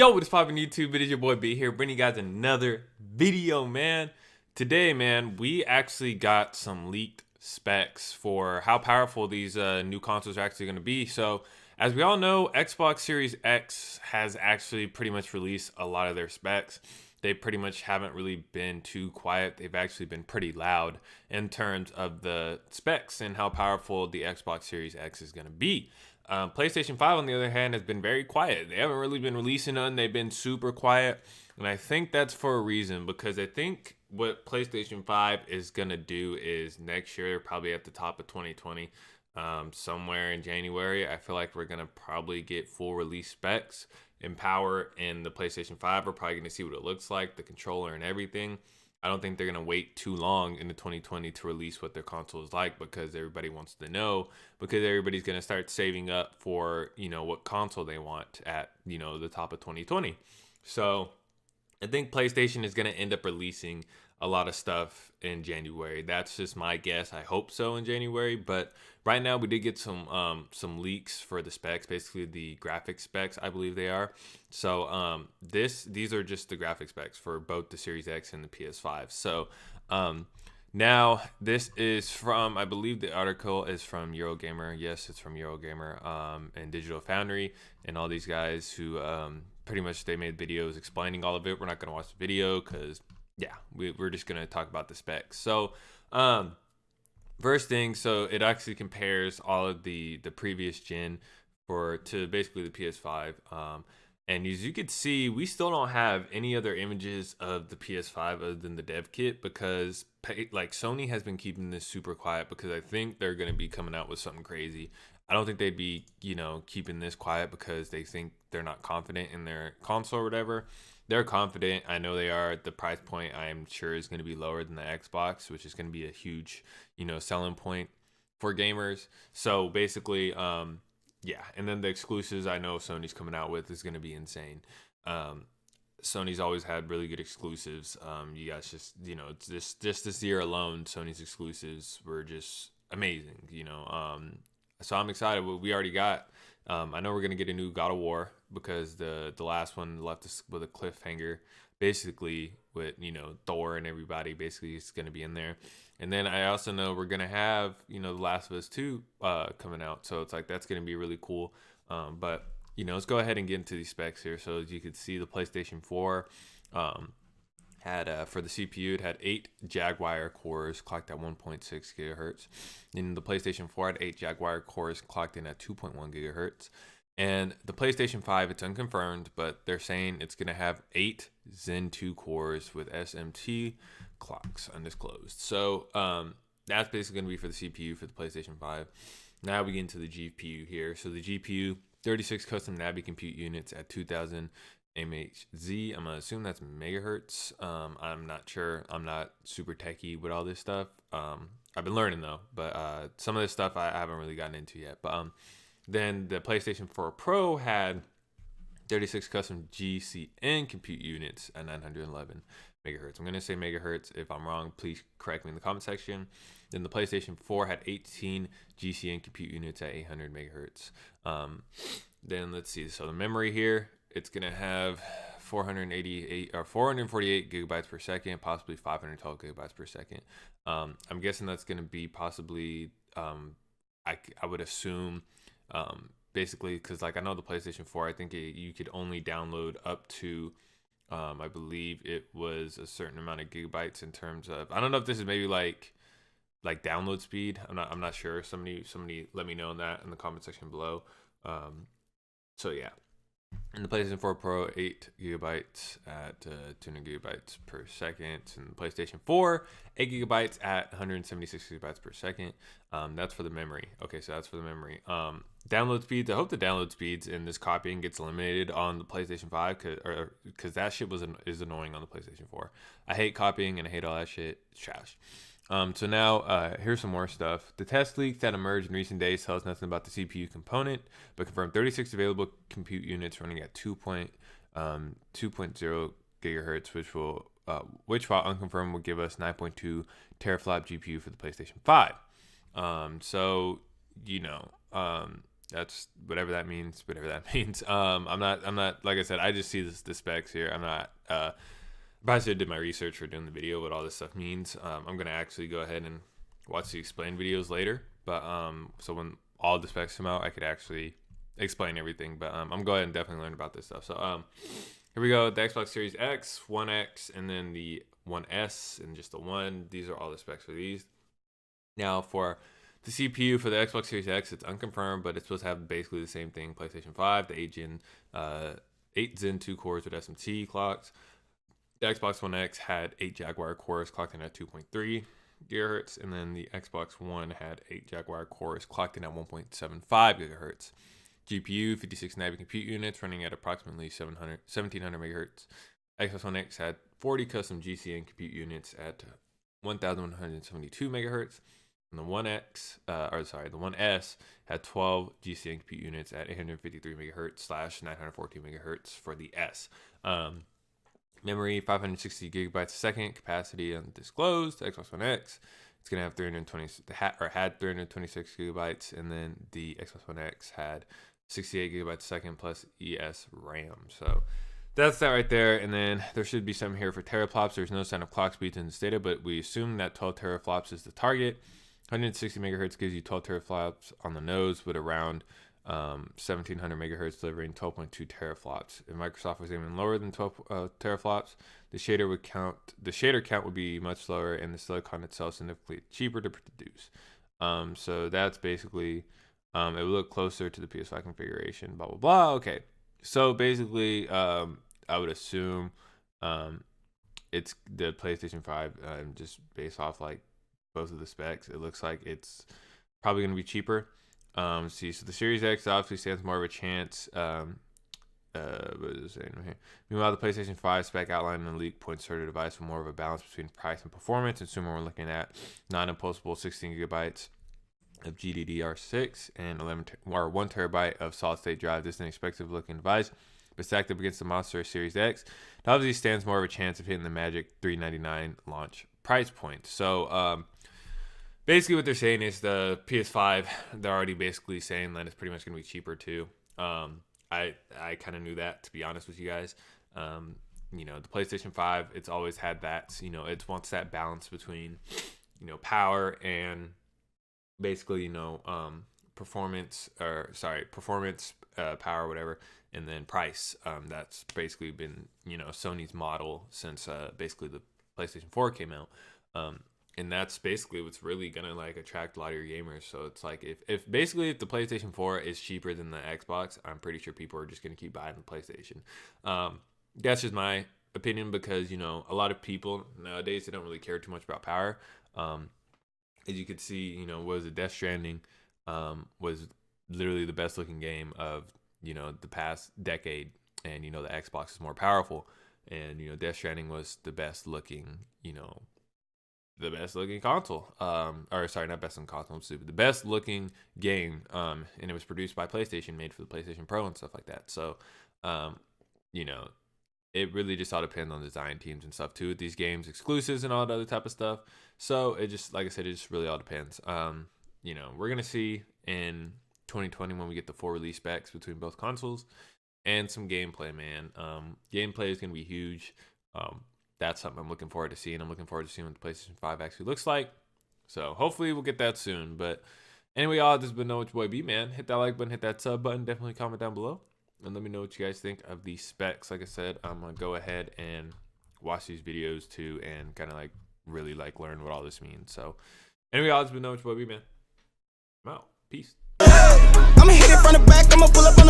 Yo, what is poppin' YouTube? It is your boy B here, bringing you guys another video, man. Today, man, we actually got some leaked specs for how powerful these new consoles are actually going to be. So, as we all know, Xbox Series X has actually pretty much released a lot of their specs. They pretty much haven't really been too quiet. They've actually been pretty loud in terms of the specs and how powerful the Xbox Series X is going to be. PlayStation 5, on the other hand, has been very quiet. They haven't really been releasing none. They've been super quiet. And I think that's for a reason, because I think what PlayStation 5 is going to do is next year, probably at the top of 2020, somewhere in January, I feel like we're going to probably get full release specs and power in the PlayStation 5. We're probably going to see what it looks like, the controller and everything. I don't think they're going to wait too long into 2020 to release what their console is like, because everybody wants to know, because everybody's going to start saving up for, what console they want at, the top of 2020. So I think PlayStation is going to end up releasing a lot of stuff in January. That's just my guess. I hope so in January. But right now we did get some leaks for the specs, basically the graphic specs, I believe they are. So these are just the graphic specs for both the Series X and the PS5. So now this is from, I believe the article is from Eurogamer. Yes, it's from Eurogamer and Digital Foundry and all these guys who pretty much they made videos explaining all of it. We're not going to watch the video because we're just going to talk about the specs. So first thing, so it actually compares all of the previous gen to basically the PS5. And as you could see, we still don't have any other images of the PS5 other than the dev kit, because like Sony has been keeping this super quiet, because I think they're going to be coming out with something crazy. I don't think they'd be, keeping this quiet because they think they're not confident in their console or whatever. They're confident. I know they are. The price point, I am sure, is going to be lower than the Xbox, which is going to be a huge, selling point for gamers. So basically, and then the exclusives I know Sony's coming out with is going to be insane. Sony's always had really good exclusives. You guys just, just this year alone, Sony's exclusives were just amazing. So I'm excited. We already got. I know we're gonna get a new God of War, because the last one left us with a cliffhanger, basically with Thor and everybody basically is gonna be in there. And then I also know we're gonna have The Last of Us 2 coming out, so it's like that's gonna be really cool. But let's go ahead and get into these specs here. So as you can see, the PlayStation 4 had for the CPU, it had 8 Jaguar cores clocked at 1.6 gigahertz. And the PlayStation 4 had 8 Jaguar cores clocked in at 2.1 gigahertz. And the PlayStation 5, it's unconfirmed, but they're saying it's going to have 8 Zen 2 cores with SMT clocks, undisclosed. So that's basically going to be for the CPU for the PlayStation 5. Now we get into the GPU here. So the GPU, 36 custom Navi compute units at 2000 MHz. I'm gonna assume that's megahertz. I'm not sure. I'm not super techie with all this stuff. I've been learning though, but some of this stuff I haven't really gotten into yet. But then the PlayStation 4 Pro had 36 custom GCN compute units at 911 megahertz. I'm gonna say megahertz. If I'm wrong, please correct me in the comment section. Then the PlayStation 4 had 18 GCN compute units at 800 megahertz. Then let's see. So the memory here, it's gonna have 448 gigabytes per second, possibly 512 gigabytes per second. I'm guessing that's gonna be possibly, I would assume, basically, because like I know the PlayStation 4, I think you could only download up to, I believe it was a certain amount of gigabytes in terms of, I don't know if this is maybe like download speed. I'm not sure. Somebody let me know that in the comment section below. So yeah. And the PlayStation 4 Pro, 8 gigabytes at 200 gigabytes per second. And the PlayStation 4, 8 gigabytes at 176 gigabytes per second. That's for the memory. Okay, so that's for the memory. Download speeds. I hope the download speeds in this copying gets eliminated on the PlayStation 5, because that shit is annoying on the PlayStation 4. I hate copying and I hate all that shit. It's trash. So now here's some more stuff. The test leaks that emerged in recent days tell us nothing about the CPU component, but confirmed 36 available compute units running at 2.0 gigahertz, which while unconfirmed will give us 9.2 teraflop GPU for the PlayStation 5. So That's whatever that means. Whatever that means. I'm not. Like I said, I just see the specs here. I'm not. Probably should have did my research for doing the video, what all this stuff means. I'm gonna actually go ahead and watch the explain videos later. But so when all the specs come out, I could actually explain everything. But I'm gonna go ahead and definitely learn about this stuff. So here we go. The Xbox Series X, One X, and then the One S, and just the one. These are all the specs for these. Now for the CPU for the Xbox Series X, it's unconfirmed, but it's supposed to have basically the same thing. PlayStation 5, the 8 Zen 2 cores with SMT clocks. The Xbox One X had 8 Jaguar cores clocked in at 2.3 gigahertz, and then the Xbox One had 8 Jaguar cores clocked in at 1.75 gigahertz. GPU, 56 nanometer compute units running at approximately 1700 megahertz. Xbox One X had 40 custom GCN compute units at 1172 megahertz. And the One S had 12 GCN compute units at 853 megahertz / 914 megahertz for the S. Memory, 560 gigabytes a second. Capacity undisclosed. Xbox One X, it's gonna have had 326 gigabytes, and then the Xbox One X had 68 gigabytes a second plus ES RAM. So that's that right there. And then there should be some here for teraflops. There's no sign of clock speeds in this data, but we assume that 12 teraflops is the target. 160 megahertz gives you 12 teraflops on the nose, with around 1700 megahertz delivering 12.2 teraflops. If Microsoft was aiming lower than 12 teraflops, the shader count would be much lower, and the silicon itself significantly cheaper to produce. So that's basically it would look closer to the PS5 configuration. Blah blah blah. Okay, so basically, I would assume it's the PlayStation 5, just based off like both of the specs. It looks like it's probably going to be cheaper. So the Series X obviously stands more of a chance. What is it saying right here? Meanwhile, the PlayStation 5 spec outline and leak points to the device for more of a balance between price and performance. Assuming we're looking at non-impulsable 16 gigabytes of GDDR6 and 1 terabyte of solid-state drive. This is an expensive looking device, but stacked up against the monster Series X, it obviously stands more of a chance of hitting the magic $399 launch price point. So basically what they're saying is the PS5, they're already basically saying that it's pretty much going to be cheaper too. I kind of knew that, to be honest with you guys. The PlayStation 5, it's always had that, it wants that balance between, power and basically, performance, power, whatever, and then price. That's basically been, Sony's model since basically the PlayStation 4 came out. And that's basically what's really gonna like attract a lot of your gamers. So it's like if the PlayStation 4 is cheaper than the Xbox, I'm pretty sure people are just gonna keep buying the PlayStation. That's just my opinion, because a lot of people nowadays, they don't really care too much about power. As you could see, Death Stranding was literally the best looking game of the past decade, and the Xbox is more powerful, and Death Stranding was the best looking console. Or sorry, not best looking console, I'm stupid. The best looking game, and it was produced by PlayStation, made for the PlayStation Pro and stuff like that. So, it really just all depends on design teams and stuff too with these games, exclusives and all that other type of stuff. So it just, like I said, it just really all depends. We're gonna see in 2020 when we get the full release specs between both consoles and some gameplay, man. Gameplay is gonna be huge. That's something I'm looking forward to seeing. I'm looking forward to seeing what the PlayStation 5 actually looks like. So hopefully we'll get that soon. But anyway, y'all, this has been Know What Your Boy B, man. Hit that like button, hit that sub button. Definitely comment down below and let me know what you guys think of these specs. Like I said, I'm going to go ahead and watch these videos too and kind of like really like learn what all this means. So anyway, y'all, this has been Know What Your Boy B, man. I'm out. Peace. I'ma hit it from the back. I'ma pull up on the